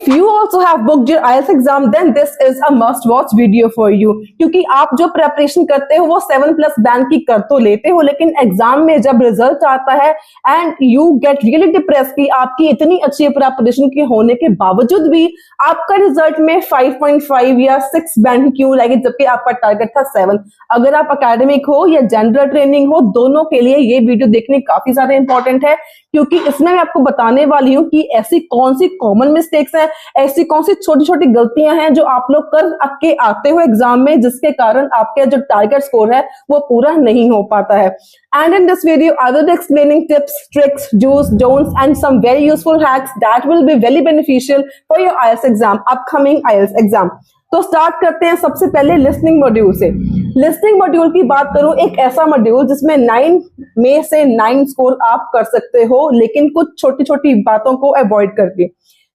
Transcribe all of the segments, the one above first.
you also have booked your IELTS exam, then this is a must watch video for you. क्योंकि आप जो preparation करते हो वो 7+ बैंड की कर तो लेते हो, लेकिन एग्जाम में जब रिजल्ट आता है and you get really depress कि आपकी इतनी अच्छी प्रेपरेशन के होने के बावजूद भी आपका रिजल्ट में 5.5 या 6 बैंड क्यों लगे, जबकि आपका टारगेट था 7। अगर आप एकेडमिक हो या जनरल ट्रेनिंग हो, दोनों के लिए ये वीडियो देखने काफी ज्यादा इंपॉर्टेंट है, क्योंकि इसमें मैं आपको बताने वाली हूँ कि ऐसी कौन सी कॉमन मिस्टेक्स हैं, ऐसी कौन सी छोटी छोटी गलतियां हैं जो आप लोग कर के आते हो एग्जाम में, जिसके कारण आपका जो टारगेट स्कोर है वो पूरा नहीं हो पाता है। And in this video, I will be explaining tips, tricks, do's, don'ts, and some very useful hacks that will be very beneficial for your IELTS exam, upcoming IELTS exam. तो start करते हैं सबसे पहले लिसनिंग मॉड्यूल से। Listening module की बात करूं, एक ऐसा मॉड्यूल जिसमें 9 में से 9 स्कोर आप कर सकते हो, लेकिन कुछ छोटी छोटी बातों को अवॉइड करके।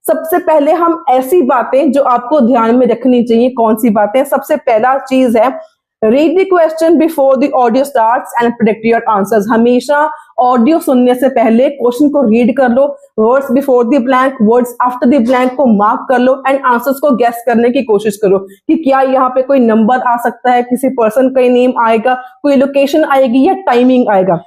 सबसे पहले हम ऐसी बातें जो आपको ध्यान में रखनी चाहिए, कौन सी बातें? सबसे पहला चीज है read the question before the audio starts and predict your answers. हमेशा ऑडियो सुनने से पहले क्वेश्चन को रीड कर लो, words before the blank, words after the blank को मार्क कर लो एंड आंसर्स को गेस करने की कोशिश करो कि क्या यहाँ पे कोई नंबर आ सकता है, किसी पर्सन का नेम आएगा, कोई लोकेशन आएगी या टाइमिंग आएगा।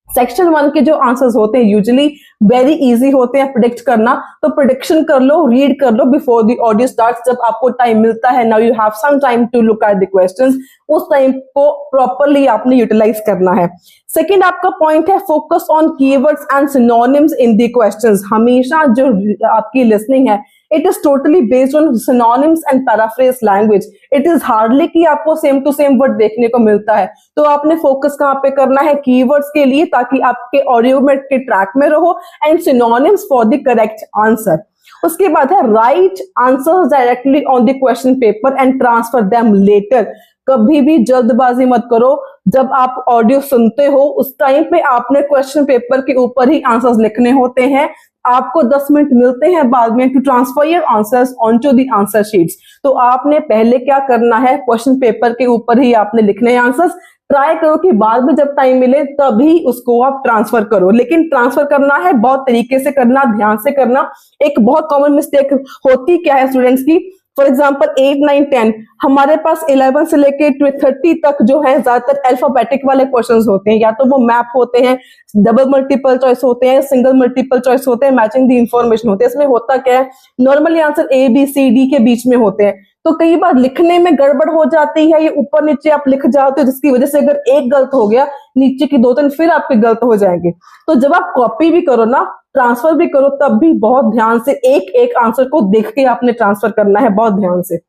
सेक्शन 1 के जो आंसर्स होते हैं यूजुअली वेरी इजी होते हैं प्रेडिक्ट करना, तो प्रेडिक्शन कर लो, रीड कर लो बिफोर द ऑडियो स्टार्ट्स। जब आपको टाइम मिलता है, now you have some time to look at the questions, उस टाइम को प्रॉपर्ली आपने यूटिलाइज करना है। सेकंड आपका पॉइंट है focus on keywords and synonyms in the questions. हमेशा जो आपकी लिसनिंग है it is totally based on synonyms and paraphrase language. It is hardly कि आपको सेम टू सेम वर्ड देखने को मिलता है, तो आपने फोकस कहाँ पे करना है? कीवर्ड्स के लिए, ताकि आपके ऑडियो में के ट्रैक में रहो, and synonyms for the correct answer. उसके बाद है write answers directly on the question paper and transfer them later. कभी भी जल्दबाजी मत करो। जब आप ऑडियो सुनते हो उस टाइम पे आपने क्वेश्चन पेपर के ऊपर ही आंसर्स लिखने होते हैं। आपको 10 मिनट मिलते हैं बाद में to transfer your answers onto the answer sheets. तो आपने पहले क्या करना है? क्वेश्चन पेपर के ऊपर ही आपने लिखने आंसर्स। ट्राई करो कि बाद में जब टाइम मिले तभी उसको आप ट्रांसफर करो, लेकिन ट्रांसफर करना है बहुत तरीके से करना, ध्यान से करना। एक बहुत कॉमन मिस्टेक होती क्या है स्टूडेंट्स की, फॉर एग्जाम्पल 8, 9, 10, हमारे पास 11 से लेके 30 तक जो है ज्यादातर अल्फाबेटिक वाले क्वेश्चंस होते हैं, या तो वो मैप होते हैं, डबल मल्टीपल चॉइस होते हैं, सिंगल मल्टीपल चॉइस होते हैं, मैचिंग द इंफॉर्मेशन होते हैं। इसमें होता क्या है, normally answer A, B, C, D के बीच में होते हैं, तो कई बार लिखने में गड़बड़ हो जाती है, ये ऊपर नीचे आप लिख जाते हो, जिसकी वजह से अगर एक गलत हो गया नीचे की 2-3 फिर आपके गलत हो जाएंगे। तो जब आप कॉपी भी करो ना, ट्रांसफर भी करो, तब भी बहुत ध्यान से एक एक आंसर को देख के आपने ट्रांसफर करना है, बहुत ध्यान से।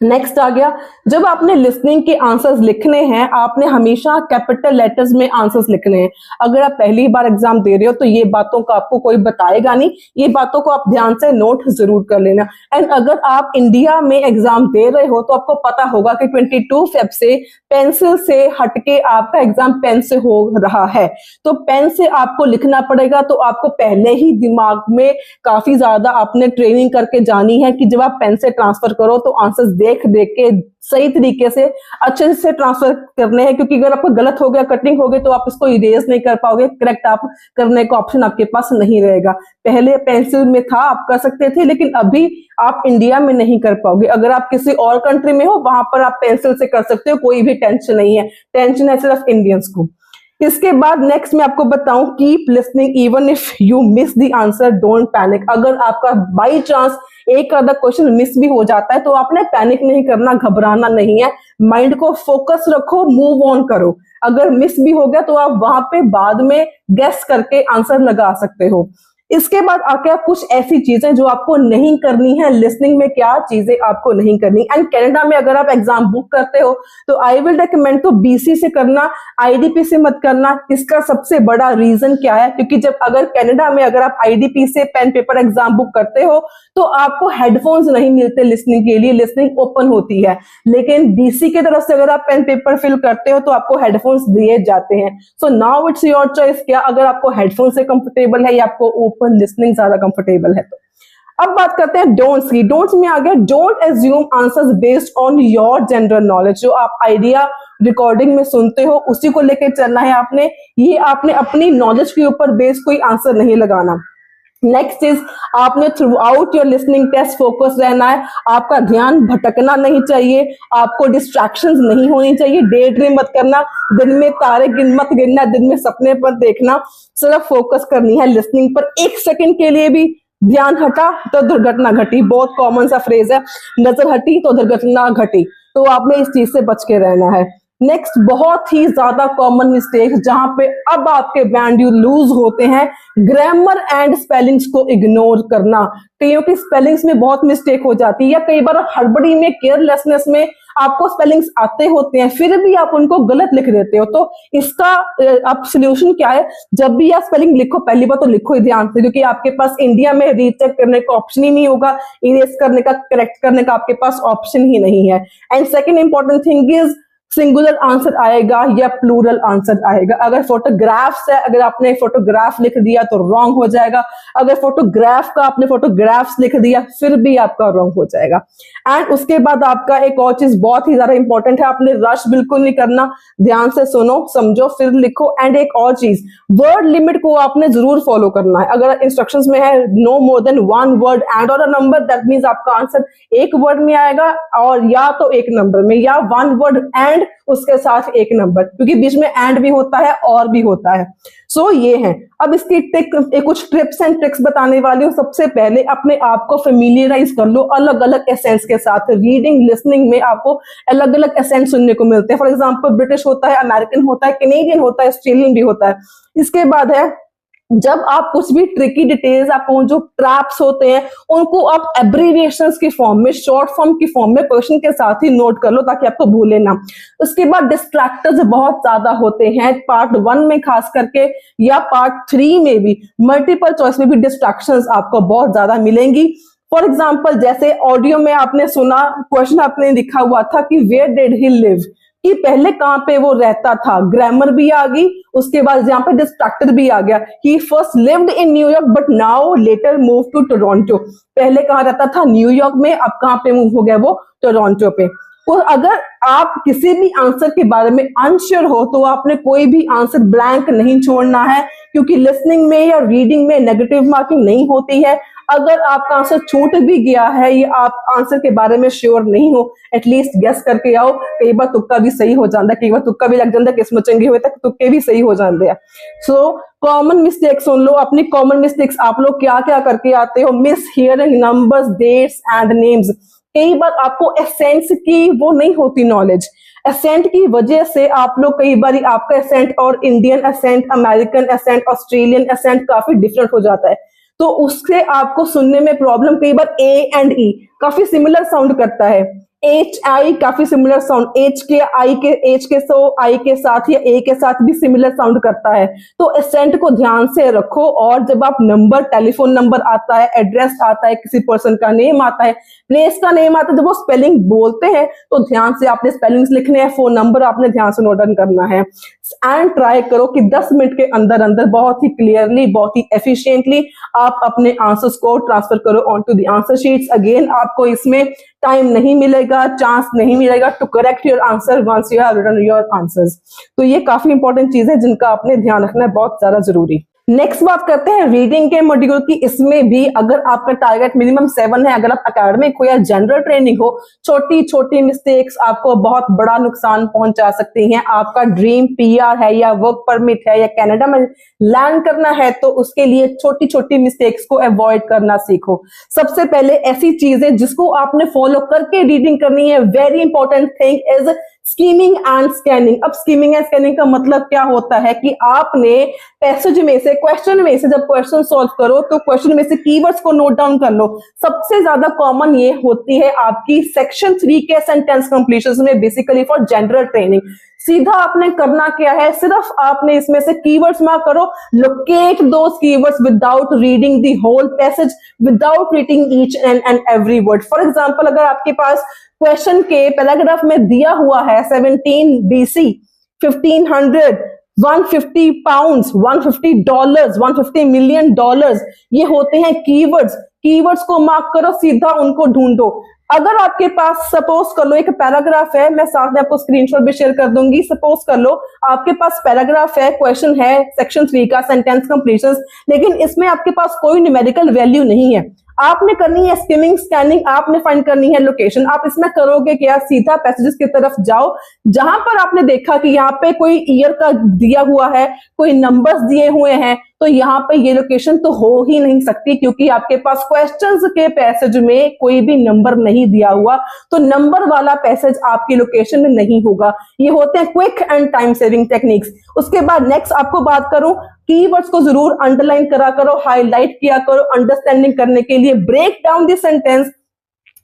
नेक्स्ट आ गया, जब आपने लिसनिंग के आंसर्स लिखने हैं आपने हमेशा कैपिटल लेटर्स में आंसर्स लिखने हैं। अगर आप पहली बार एग्जाम दे रहे हो तो ये बातों का आपको कोई बताएगा नहीं, ये बातों को आप ध्यान से नोट जरूर कर लेना। एंड अगर आप इंडिया में एग्जाम दे रहे हो तो आपको पता होगा कि 22 फेब से पेंसिल से हटके आपका एग्जाम पेन से हो रहा है, तो पेन से आपको लिखना पड़ेगा। तो आपको पहले ही दिमाग में काफी ज्यादा आपने ट्रेनिंग करके जानी है कि जब आप पेन से ट्रांसफर करो तो आंसर्स देख के सही तरीके से अच्छे से ट्रांसफर करने हैं, क्योंकि अगर आपको गलत हो गया, कटिंग हो गई, तो आप इसको इरेज नहीं कर पाओगे, करेक्ट आप करने का ऑप्शन आपके पास नहीं रहेगा। पहले पेंसिल में था, आप कर सकते थे, लेकिन अभी आप इंडिया में नहीं कर पाओगे। अगर आप किसी और कंट्री में हो वहां पर आप पेंसिल से कर सकते हो, कोई भी टेंशन नहीं है, टेंशन है सिर्फ इंडियंस को। इसके बाद नेक्स्ट मैं आपको बताऊं, keep listening even if you miss the answer, don't panic. अगर आपका बाई चांस एक आधा क्वेश्चन मिस भी हो जाता है तो आपने पैनिक नहीं करना, घबराना नहीं है, माइंड को फोकस रखो, मूव ऑन करो। अगर मिस भी हो गया तो आप वहां पे बाद में गेस करके आंसर लगा सकते हो। इसके बाद आके कुछ ऐसी चीजें जो आपको नहीं करनी है लिसनिंग में, क्या चीजें आपको नहीं करनी। एंड कनाडा में अगर आप एग्जाम बुक करते हो तो आई विल रिकमेंड तो BC से करना, IDP से मत करना। इसका सबसे बड़ा रीजन क्या है, क्योंकि जब अगर कनाडा में अगर आप IDP से पेन पेपर एग्जाम बुक करते हो तो आपको हेडफोन्स नहीं मिलते लिसनिंग के लिए, लिसनिंग ओपन होती है, लेकिन BC की तरफ से अगर आप पेन पेपर फिल करते हो तो आपको हेडफोन्स दिए जाते हैं। So now it's your choice, क्या अगर आपको हेडफोन से कंफर्टेबल है या आपको ओपन लिसनिंग ज्यादा कंफर्टेबल है। तो अब बात करते हैं डोंट्स की। डोंट्स में आ गया, don't assume answers based on your general knowledge. जो आप आइडिया रिकॉर्डिंग में सुनते हो उसी को लेकर चलना है आपने, ये आपने अपनी नॉलेज के ऊपर बेस्ड कोई आंसर नहीं लगाना। नेक्स्ट इज आपने throughout your listening test focus रहना है, आपका ध्यान भटकना नहीं चाहिए, आपको डिस्ट्रैक्शंस नहीं होनी चाहिए, डे ड्रीम मत करना, दिन में तारे मत गिनना, दिन में सपने पर देखना, सिर्फ फोकस करनी है लिसनिंग पर। एक सेकंड के लिए भी ध्यान हटा तो दुर्घटना घटी, बहुत कॉमन सा फ्रेज है, नजर हटी तो दुर्घटना घटी, तो आपने इस चीज से बच के रहना है। नेक्स्ट बहुत ही ज्यादा कॉमन मिस्टेक जहां पे अब आपके बैंड यू लूज होते हैं, ग्रामर एंड स्पेलिंग्स को इग्नोर करना। कईयों की स्पेलिंग्स में बहुत मिस्टेक हो जाती है, या कई बार हड़बड़ी में, केयरलेसनेस में आपको स्पेलिंग्स आते होते हैं फिर भी आप उनको गलत लिख देते हो। तो इसका आप सोल्यूशन क्या है, जब भी आप स्पेलिंग लिखो पहली बार तो लिखो ही ध्यान से, क्योंकि आपके पास इंडिया में रीचेक करने का ऑप्शन ही नहीं होगा, इरेज करने का, करेक्ट करने का आपके पास ऑप्शन ही नहीं है। And second important thing is singular answer आएगा या प्लूरल आंसर आएगा। अगर फोटोग्राफ्स है, अगर आपने फोटोग्राफ लिख दिया तो रॉन्ग हो जाएगा, अगर फोटोग्राफ का आपने फोटोग्राफ्स लिख दिया फिर भी आपका रॉन्ग हो जाएगा। एंड उसके बाद आपका एक और चीज बहुत ही ज्यादा इंपॉर्टेंट है, आपने रश बिल्कुल नहीं करना, ध्यान से सुनो समझो फिर लिखो। एंड एक और चीज, वर्ड लिमिट को आपने जरूर फॉलो करना है। अगर इंस्ट्रक्शंस में है no more than one word and और अ नंबर, दैट मींस आपका आंसर एक वर्ड में आएगा, और या तो एक नंबर में, या वन वर्ड एंड उसके साथ एक नंबर, क्योंकि बीच में एंड भी होता है और भी होता है। सो ये है। अब इसकी कुछ टिप्स एंड ट्रिक्स बताने वाली हूँ। सबसे पहले अपने आप को फेमिलियराइज कर लो अलग अलग एसेंट्स के साथ। रीडिंग लिसनिंग में आपको अलग अलग एसेंट सुनने को मिलते हैं। फॉर एग्जाम्पल ब्रिटिश होता है, अमेरिकन होता है, कैनेडियन होता है, ऑस्ट्रेलियन भी होता है। इसके बाद है, जब आप कुछ भी ट्रिकी डिटेल्स, आपको जो ट्रैप्स होते हैं उनको आप एब्रीविएशंस की फॉर्म में, शॉर्ट फॉर्म की फॉर्म में क्वेश्चन के साथ ही नोट कर लो ताकि आपको भूले ना। उसके बाद डिस्ट्रैक्टर्स बहुत ज्यादा होते हैं, पार्ट 1 में खास करके या पार्ट 3 में भी, मल्टीपल चॉइस में भी डिस्ट्रैक्शंस आपको बहुत ज्यादा मिलेंगी। फॉर एग्जाम्पल जैसे ऑडियो में आपने सुना, क्वेश्चन आपने लिखा हुआ था कि वेयर डिड ही लिव, कि पहले कहां पे वो रहता था, ग्रामर भी आ गई, उसके बाद यहाँ पे डिस्ट्रैक्टर भी आ गया। He first lived in New York but now later move to Toronto, पहले कहां रहता था, न्यूयॉर्क में, अब कहां पे मूव हो गया वो, टोरंटो पे। और अगर आप किसी भी आंसर के बारे में अनश्योर हो तो आपने कोई भी आंसर ब्लैंक नहीं छोड़ना है, क्योंकि लिसनिंग में या रीडिंग में नेगेटिव मार्किंग नहीं होती है। अगर आपका आंसर छूट भी गया है या आप आंसर के बारे में श्योर नहीं हो, एटलीस्ट गेस करके आओ। कई बार तुक्का भी सही हो जाता है, कई बार तुक्का भी लग जाता है, किस्मत चंगी हुए तक तुक्के भी सही हो जाते हैं। सो कॉमन मिस्टेक सुन लो, अपनी कॉमन मिस्टेक्स आप लोग क्या क्या करके आते हो। Mishearing numbers, dates and names. कई बार आपको एसेंट्स की वो नहीं होती नॉलेज, एसेंट की वजह से आप लोग कई बार आपका एसेंट और Indian accent, American accent, Australian accent काफी डिफरेंट हो जाता है, तो उससे आपको सुनने में प्रॉब्लम। कई बार ए एंड ई काफी सिमिलर साउंड करता है, एच आई काफी सिमिलर साउंड, एच के आई के साथ या ए के साथ भी सिमिलर साउंड करता है। तो एसेंट को ध्यान से रखो, और जब आप नंबर, टेलीफोन नंबर आता है, एड्रेस आता है, किसी पर्सन का नेम आता है, प्लेस का नेम आता है, जब वो स्पेलिंग बोलते हैं तो ध्यान से आपने स्पेलिंग्स लिखने हैं, फोन नंबर आपने ध्यान से नोट डाउन करना है। एंड ट्राई करो कि 10 मिनट के अंदर अंदर बहुत ही क्लियरली, बहुत ही एफिशिएंटली आप अपने आंसर्स को ट्रांसफर करो on to the answer sheets. Again आपको इसमें टाइम नहीं मिलेगा, चांस नहीं मिलेगा to correct your answer once you have written your answers. तो ये काफी इंपॉर्टेंट चीज है जिनका आपने ध्यान रखना है, बहुत ज्यादा जरूरी। नेक्स्ट बात करते हैं रीडिंग के मॉड्यूल की। इसमें भी अगर आपका टारगेट मिनिमम 7 है, अगर आप एकेडमिक हो या जनरल ट्रेनिंग हो, छोटी छोटी मिस्टेक्स आपको बहुत बड़ा नुकसान पहुंचा सकती हैं। आपका ड्रीम पीआर है या वर्क परमिट है या कनाडा में लैंड करना है, तो उसके लिए छोटी छोटी मिस्टेक्स को अवॉइड करना सीखो। सबसे पहले ऐसी चीजें जिसको आपने फॉलो करके रीडिंग करनी है, very important thing is skimming and scanning. अब स्कीमिंग एंड स्कैनिंग का मतलब क्या होता है कि आपने पैसेज में से, क्वेश्चन में से, जब क्वेश्चन सॉल्व करो तो क्वेश्चन में से कीवर्ड्स को नोट डाउन कर लो। सबसे ज्यादा कॉमन ये होती है आपकी सेक्शन 3 के सेंटेंस कंप्लीशन में, बेसिकली फॉर जनरल ट्रेनिंग। सीधा आपने करना क्या है, सिर्फ आपने इसमें से कीवर्ड्स मार्क करो, locate those keywords without reading the whole passage, without reading each and every word. For example अगर आपके पास क्वेश्चन के पैराग्राफ में दिया हुआ है 17 BC, 1500, 150 पाउंड्स, $150, $150 मिलियन, ये होते हैं कीवर्ड्स। कीवर्ड्स को मार्क करो, सीधा उनको ढूंढो। अगर आपके पास सपोज कर लो एक पैराग्राफ है, मैं साथ में आपको स्क्रीनशॉट भी शेयर कर दूंगी। सपोज कर लो आपके पास पैराग्राफ है, क्वेश्चन है सेक्शन 3 का सेंटेंस कंप्लीशंस, लेकिन इसमें आपके पास कोई न्यूमेरिकल वैल्यू नहीं है। आपने करनी है स्किमिंग स्कैनिंग, आपने फाइंड करनी है लोकेशन। आप इसमें करोगे क्या, सीधा पैसेजेस की तरफ जाओ, जहां पर आपने देखा कि यहाँ पे कोई ईयर का दिया हुआ है, कोई नंबर्स दिए हुए हैं, तो यहाँ पे ये लोकेशन तो हो ही नहीं सकती, क्योंकि आपके पास क्वेश्चंस के पैसेज में कोई भी नंबर नहीं दिया हुआ, तो नंबर वाला पैसेज आपकी लोकेशन में नहीं होगा। ये होते हैं quick and time saving techniques. उसके बाद नेक्स्ट आपको बात करूं, कीवर्ड्स को जरूर अंडरलाइन करा करो, हाईलाइट किया करो अंडरस्टैंडिंग करने के लिए। Break down the sentence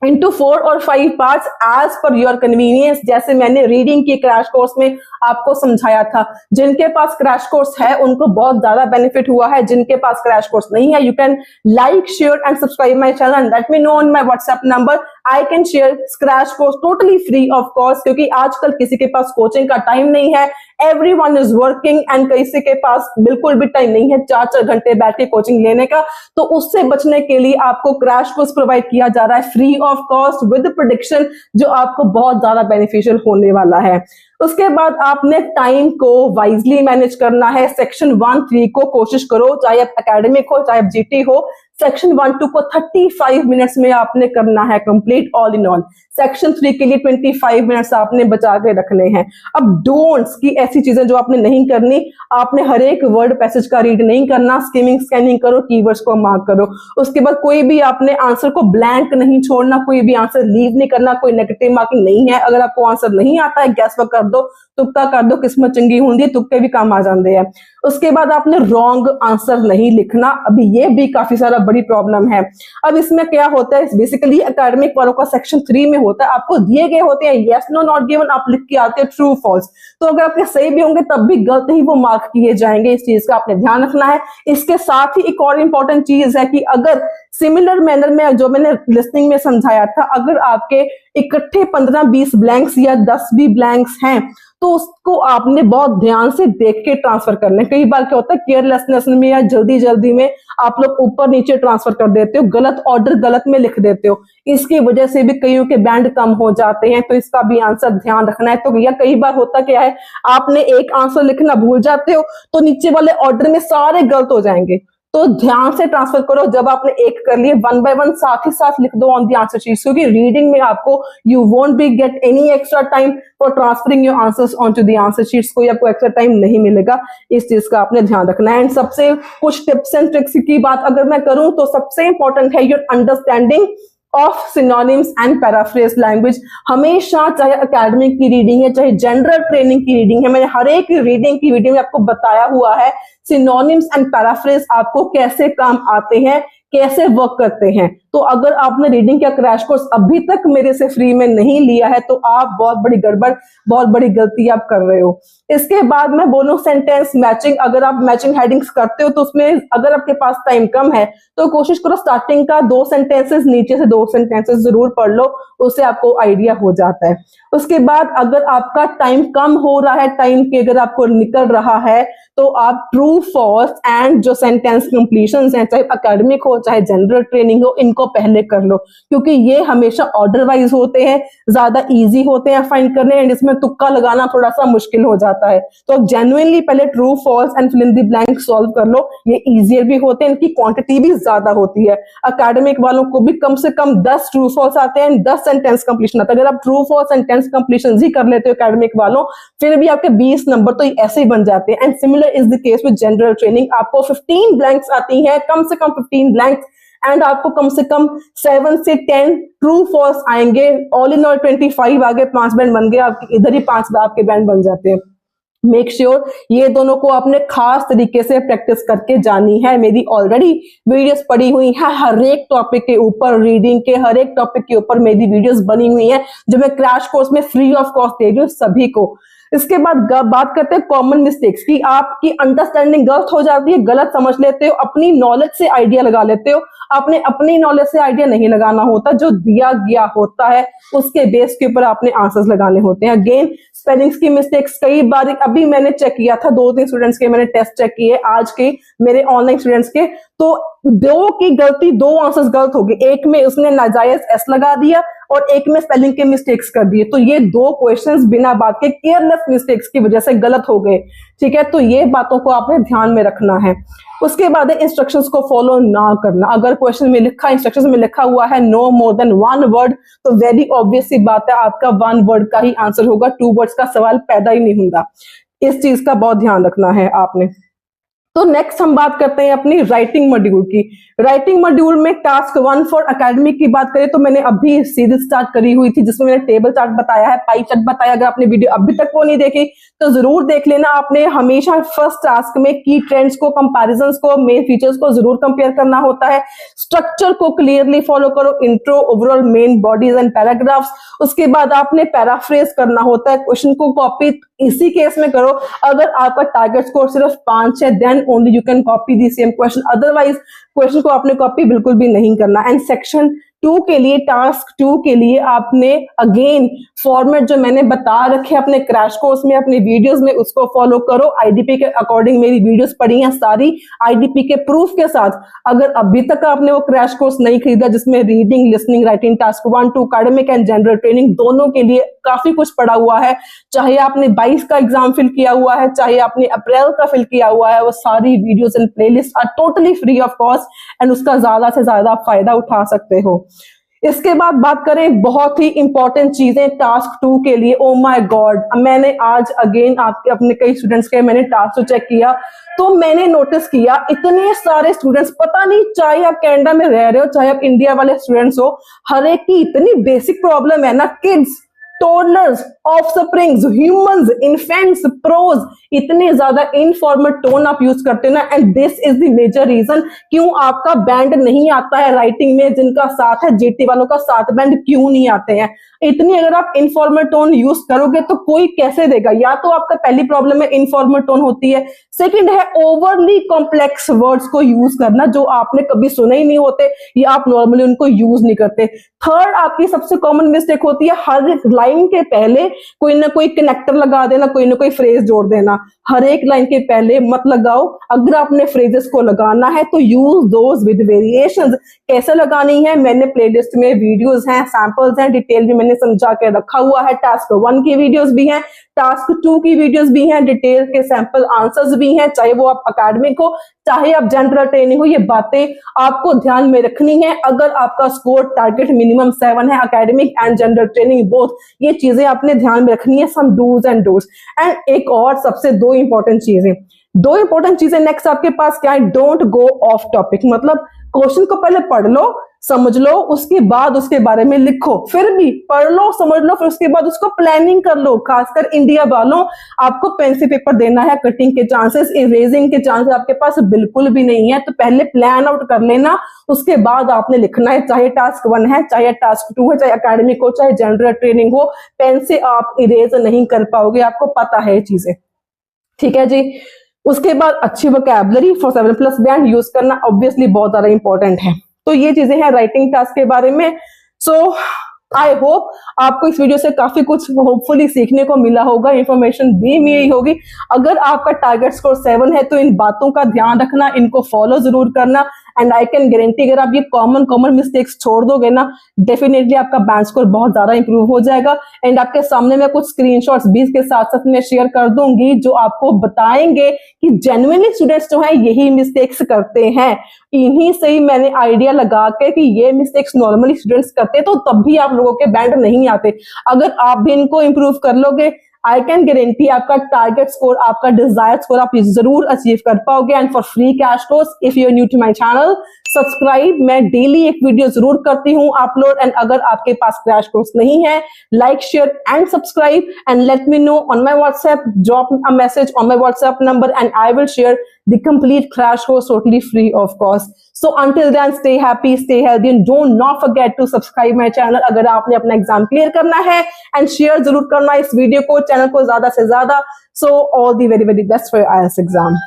into 4 और 5 parts as per your convenience, जैसे मैंने रीडिंग की क्रैश कोर्स में आपको समझाया था। जिनके पास क्रैश कोर्स है उनको बहुत ज्यादा बेनिफिट हुआ है, जिनके पास क्रैश कोर्स नहीं है, you can like share and subscribe my channel and let me know on my WhatsApp number. I can share crash course totally free of cost, क्योंकि आजकल किसी के पास कोचिंग का टाइम नहीं है, एवरीवन इज वर्किंग एंड किसी के पास बिल्कुल भी टाइम नहीं है 4-4 घंटे बैठ के कोचिंग लेने का। तो उससे बचने के लिए आपको क्रैश कोर्स प्रोवाइड किया जा रहा है free of cost with prediction, जो आपको बहुत ज्यादा बेनिफिशियल होने वाला है। उसके बाद आपने टाइम को वाइजली मैनेज करना है। सेक्शन 1-3 को कोशिश करो, चाहे आप एकेडमिक हो चाहे आप जीटी हो, सेक्शन 1-2 को 35 मिनट्स में आपने करना है complete all in all. Section 3 के लिए 25 मिनट्स आपने बचा के रखने हैं। अब डोंट्स की ऐसी चीजें जो आपने नहीं करनी, आपने हर एक वर्ड पैसेज का रीड नहीं करना, स्किमिंग स्कैनिंग करो, कीवर्ड्स को मार्क करो। उसके बाद कोई भी आपने आंसर को ब्लैंक नहीं छोड़ना, कोई भी आंसर लीव नहीं करना, कोई नेगेटिव मार्किंग नहीं है। अगर आपको आंसर नहीं आता है गैस वर्क कर दो, तुक्का कर दो, किस्मत चंगी होती है, तुक्के भी काम आ जाते हैं। उसके बाद आपने रॉन्ग आंसर नहीं लिखना, अभी ये भी काफी सारा बड़ी प्रॉब्लम है। अब इसमें क्या होता है, बेसिकली एकेडमिक वालों का सेक्शन 3 में होता है, आपको दिए गए होते हैं यस नो नॉट गिवन, आप लिख के आते हैं ट्रू फॉल्स, तो अगर आपके सही भी होंगे तब भी गलत ही वो मार्क किए जाएंगे। इस चीज का आपने ध्यान रखना है। इसके साथ ही एक और इंपॉर्टेंट चीज है कि अगर सिमिलर मैनर में जो मैंने लिस्टिंग में समझाया था, अगर आपके इकट्ठे 15-20 ब्लैंक्स या 10 भी ब्लैंक्स हैं, तो उसको आपने बहुत ध्यान से देख के ट्रांसफर करना है। कई बार क्या होता है केयरलेसनेस में या जल्दी जल्दी में आप लोग ऊपर नीचे ट्रांसफर कर देते हो, गलत ऑर्डर गलत में लिख देते हो, इसकी वजह से भी कईयों के बैंड कम हो जाते हैं, तो इसका भी आंसर ध्यान रखना है। तो या कई बार होता क्या है, आपने एक आंसर लिखना भूल जाते हो तो नीचे वाले ऑर्डर में सारे गलत हो जाएंगे, तो ध्यान से ट्रांसफर करो। जब आपने एक कर लिए 1 by 1 साथ ही साथ लिख दो ऑन द आंसर शीट, क्योंकि रीडिंग में आपको you won't be get any extra time for transferring your answers on to the answer sheets, कोई आपको एक्स्ट्रा टाइम नहीं मिलेगा। इस चीज का आपने ध्यान रखना है। एंड सबसे कुछ टिप्स एंड ट्रिक्स की बात अगर मैं करूं तो सबसे इंपॉर्टेंट है your understanding of synonyms and paraphrase language. हमेशा चाहे एकेडमिक की रीडिंग है चाहे जनरल ट्रेनिंग की रीडिंग है, मैंने हर एक रीडिंग की वीडियो में आपको बताया हुआ है सिनोनिम्स एंड पैराफ्रेज आपको कैसे काम आते हैं, कैसे वर्क करते हैं। तो अगर आपने रीडिंग का क्रैश कोर्स अभी तक मेरे से फ्री में नहीं लिया है तो आप बहुत बड़ी गड़बड़, बहुत बड़ी गलती आप कर रहे हो। इसके बाद मैं बोलूं सेंटेंस मैचिंग, अगर आप मैचिंग हेडिंग्स करते हो तो उसमें अगर आपके पास टाइम कम है तो कोशिश करो स्टार्टिंग का 2 सेंटेंसेस नीचे से 2 सेंटेंसेस जरूर पढ़ लो, उससे आपको आइडिया हो जाता है। उसके बाद अगर आपका टाइम कम हो रहा है, टाइम के अगर आपको निकल रहा है, तो आप ट्रू फॉल्स एंड जो सेंटेंस कंप्लीशंस हैं, चाहे एकेडमिक हो चाहे जनरल ट्रेनिंग हो, इनको पहले कर लो, क्योंकि ये हमेशा ऑर्डर वाइज होते हैं, ज्यादा इजी होते हैं फाइंड करने, एंड इसमें तुक्का लगाना थोड़ा सा मुश्किल हो जाता है। तो जेन्युइनली पहले true false and fill in the blank solve कर लो, ये इजियर भी होते हैं, इनकी क्वांटिटी भी ज्यादा होती है। एकेडमिक वालों को भी कम से कम 10 ट्रू फॉल्स आते हैं, 10 सेंटेंस कंप्लीशन आता है। अगर आप ट्रू फॉल्स सेंटेंस कंप्लीशन ही कर लेते हो एकेडमिक वालों, फिर भी आपके 20 नंबर तो ऐसे ही बन जाते हैं। And similar is the case with general training, आपको 15 ब्लैंक्स आती हैं, कम से कम 15 ब्लैंक्स, एंड आपको कम से कम 7 से 10 ट्रू फॉल्स आएंगे। ऑल इन ऑल 25 आगे 5 बैंड बन गए आपके, इधर ही 5 आपके बैंड बन जाते हैं। मेक श्योर ये दोनों को आपने खास तरीके से प्रैक्टिस करके जानी है। मेरी ऑलरेडी वीडियोस पड़ी हुई है हर एक टॉपिक के ऊपर, रीडिंग के हर एक टॉपिक के ऊपर मेरी वीडियोस बनी हुई है जो मैं क्रैश कोर्स में फ्री ऑफ कॉस्ट दे रही हूँ सभी को। इसके बाद बात करते हैं कॉमन मिस्टेक्स की। आपकी अंडरस्टैंडिंग गलत हो जाती है, गलत समझ लेते हो, अपनी नॉलेज से आइडिया लगा लेते हो। आपने अपनी नॉलेज से आइडिया नहीं लगाना होता, जो दिया गया होता है उसके बेस के ऊपर आपने आंसर्स लगाने होते हैं। अगेन स्पेलिंग्स की मिस्टेक्स कई बार, अभी मैंने चेक किया था 2-3 स्टूडेंट्स के मैंने टेस्ट चेक किए आज के मेरे ऑनलाइन स्टूडेंट्स के, तो 2 की गलती 2 आंसर्स गलत हो गए। एक में उसने नाजायज एस लगा दिया, और एक में स्पेलिंग के मिस्टेक्स कर दिए, तो ये 2 क्वेश्चंस बिना बात के केयरलेस मिस्टेक्स की वजह से गलत हो गए। ठीक है, तो ये बातों को आपने ध्यान में रखना है। उसके बाद इंस्ट्रक्शंस को फॉलो ना करना। अगर क्वेश्चन में लिखा, इंस्ट्रक्शंस में लिखा हुआ है नो मोर देन 1 वर्ड, तो वेरी ऑब्वियस सी बात है आपका 1 वर्ड का ही आंसर होगा, 2 वर्ड्स का सवाल पैदा ही नहीं होगा। इस चीज का बहुत ध्यान रखना है आपने। तो नेक्स्ट हम बात करते हैं अपनी राइटिंग मॉड्यूल की। राइटिंग मॉड्यूल में टास्क 1 फॉर एकेडमिक की बात करें तो मैंने अभी सीरीज स्टार्ट करी हुई थी जिसमें मैंने टेबल चार्ट बताया है, पाई चार्ट बताया। अगर आपने वीडियो अभी तक वो नहीं देखी तो जरूर देख लेना। आपने हमेशा फर्स्ट टास्क में की ट्रेंड्स को, कंपैरिजंस को, मेन फीचर्स को जरूर कंपेयर करना होता है। स्ट्रक्चर को क्लियरली फॉलो करो, intro, overall, main, bodies and paragraphs. उसके बाद आपने पैराफ्रेज करना होता है, क्वेश्चन को कॉपी इसी केस में करो अगर आपका टारगेट स्कोर सिर्फ 5 है, then only you can copy the same question, otherwise question को आपने कॉपी बिल्कुल भी नहीं करना। एंड सेक्शन 2 के लिए, टास्क 2 के लिए आपने अगेन फॉर्मेट जो मैंने बता रखे अपने क्रैश कोर्स में, अपने वीडियोस में, उसको फॉलो करो। आईडीपी के अकॉर्डिंग मेरी वीडियोस पड़ी हैं सारी, आईडीपी के प्रूफ के साथ। अगर अभी तक आपने वो क्रैश कोर्स नहीं खरीदा जिसमें reading, listening, writing, task 1, 2, academic and general training दोनों के लिए काफी कुछ पड़ा हुआ है, चाहे आपने 22 का एग्जाम फिल किया हुआ है, चाहे आपने अप्रैल का फिल किया हुआ है, वो सारी videos and playlist are totally free of cost and उसका ज्यादा से ज्यादा फायदा उठा सकते हो। इसके बाद बात करें बहुत ही इंपॉर्टेंट चीजें टास्क 2 के लिए। ओ माय गॉड, मैंने आज अगेन आपके अपने कई स्टूडेंट्स के मैंने टास्क चेक किया तो मैंने नोटिस किया इतने सारे स्टूडेंट्स, पता नहीं चाहे आप कनाडा में रह रहे हो चाहे आप इंडिया वाले स्टूडेंट्स हो, हर एक की इतनी बेसिक प्रॉब्लम है ना। Kids, toddlers, offsprings, humans, infants, prose, इतने ज्यादा इनफॉर्मल टोन आप यूज करते हैं ना, and this is the major reason क्यों आपका बैंड नहीं आता है राइटिंग में। जिनका 7 है, जीटी वालों का 7 बैंड क्यों नहीं आते हैं। इतनी अगर आप इनफॉर्मल टोन यूज करोगे तो कोई कैसे देगा। या तो आपका पहली प्रॉब्लम है इनफॉर्मल टोन होती है, सेकंड है ओवरली कॉम्प्लेक्स वर्ड्स को यूज करना जो आपने कभी सुने ही नहीं होते या आप नॉर्मली उनको यूज नहीं करते। थर्ड आपकी सबसे कॉमन मिस्टेक होती है हर लाइन के पहले कोई ना कोई कनेक्टर लगा देना, कोई ना कोई फ्रेज जोड़ देना। हर एक लाइन के पहले मत लगाओ, अगर आपने फ्रेजेस को लगाना है तो यूज दोज विद वेरिएशंस। कैसे लगानी है मैंने प्लेलिस्ट में वीडियोस हैं, सैंपल्स हैं, डिटेल में मैंने समझा के रखा हुआ है। टास्क 1 की वीडियोस भी हैं, टास्क 2 की वीडियोस भी हैं, डिटेल के सैंपल आंसर्स भी हैं, चाहे वो आप एकेडमिक हो चाहे आप जनरल ट्रेनिंग हो। ये बातें आपको ध्यान में रखनी है। अगर आपका स्कोर टारगेट मिनिमम 7 है, academic and general training both, ये चीजें आपने ध्यान में रखनी है, सम डूज एंड डोंट्स। एंड एक और सबसे 2 इंपॉर्टेंट चीजें नेक्स्ट आपके पास क्या है, डोंट गो ऑफ टॉपिक। मतलब क्वेश्चन को पहले पढ़ लो, समझ लो, उसके बाद उसके बारे में लिखो। फिर भी पढ़ लो, समझ लो, फिर उसके बाद उसको प्लानिंग कर लो। खासकर इंडिया वालों, आपको पेंसिल पेपर देना है, कटिंग के चांसेस, इरेजिंग के चांसेस आपके पास बिल्कुल भी नहीं है। तो पहले प्लान आउट कर लेना, उसके बाद आपने लिखना है। चाहे टास्क 1 है, चाहे टास्क 2 है, चाहे एकेडमिक हो, चाहे जनरल ट्रेनिंग हो, पेन से आप इरेज नहीं कर पाओगे, आपको पता है ये चीजें। ठीक है जी। उसके बाद अच्छी वोकैबुलरी फॉर 7+ बैंड यूज करना ऑब्वियसली बहुत ज्यादा इंपॉर्टेंट है। तो ये चीजें हैं राइटिंग टास्क के बारे में। सो आई होप आपको इस वीडियो से काफी कुछ होपफुली सीखने को मिला होगा, इंफॉर्मेशन भी मिली होगी। अगर आपका टारगेट स्कोर 7 है तो इन बातों का ध्यान रखना, इनको फॉलो जरूर करना। एंड आई कैन गारंटी अगर आप ये कॉमन मिस्टेक्स छोड़ दोगे ना, डेफिनेटली आपका बैंड स्कोर बहुत ज्यादा इंप्रूव हो जाएगा। एंड आपके सामने मैं कुछ स्क्रीनशॉट्स भी इसके साथ साथ में शेयर कर दूंगी जो आपको बताएंगे कि जेन्युइनली स्टूडेंट्स जो है यही मिस्टेक्स करते हैं। इन्हीं से ही मैंने आइडिया लगा के कि ये मिस्टेक्स नॉर्मली स्टूडेंट्स करते तो तब भी आप लोगों के बैंड नहीं आते। अगर आप भी इनको इंप्रूव कर लोगे, आई कैन गारंटी आपका टारगेट स्कोर, आपका डिजायर्ड स्कोर आप जरूर अचीव कर पाओगे। And for free crash course, if you are new to my channel, subscribe. मैं डेली एक वीडियो जरूर करती हूँ अपलोड। एंड अगर आपके पास क्रैश कोर्स नहीं है, like, share and subscribe and let me know on my WhatsApp, drop a message on my WhatsApp number and I will share the complete crash course totally free of cost. So until then, stay happy, stay healthy and don't not forget to subscribe my channel अगर आपने अपना exam clear करना है, and share जरूर करना इस video को, channel को ज्यादा से ज्यादा। So all the very best for your IELTS exam.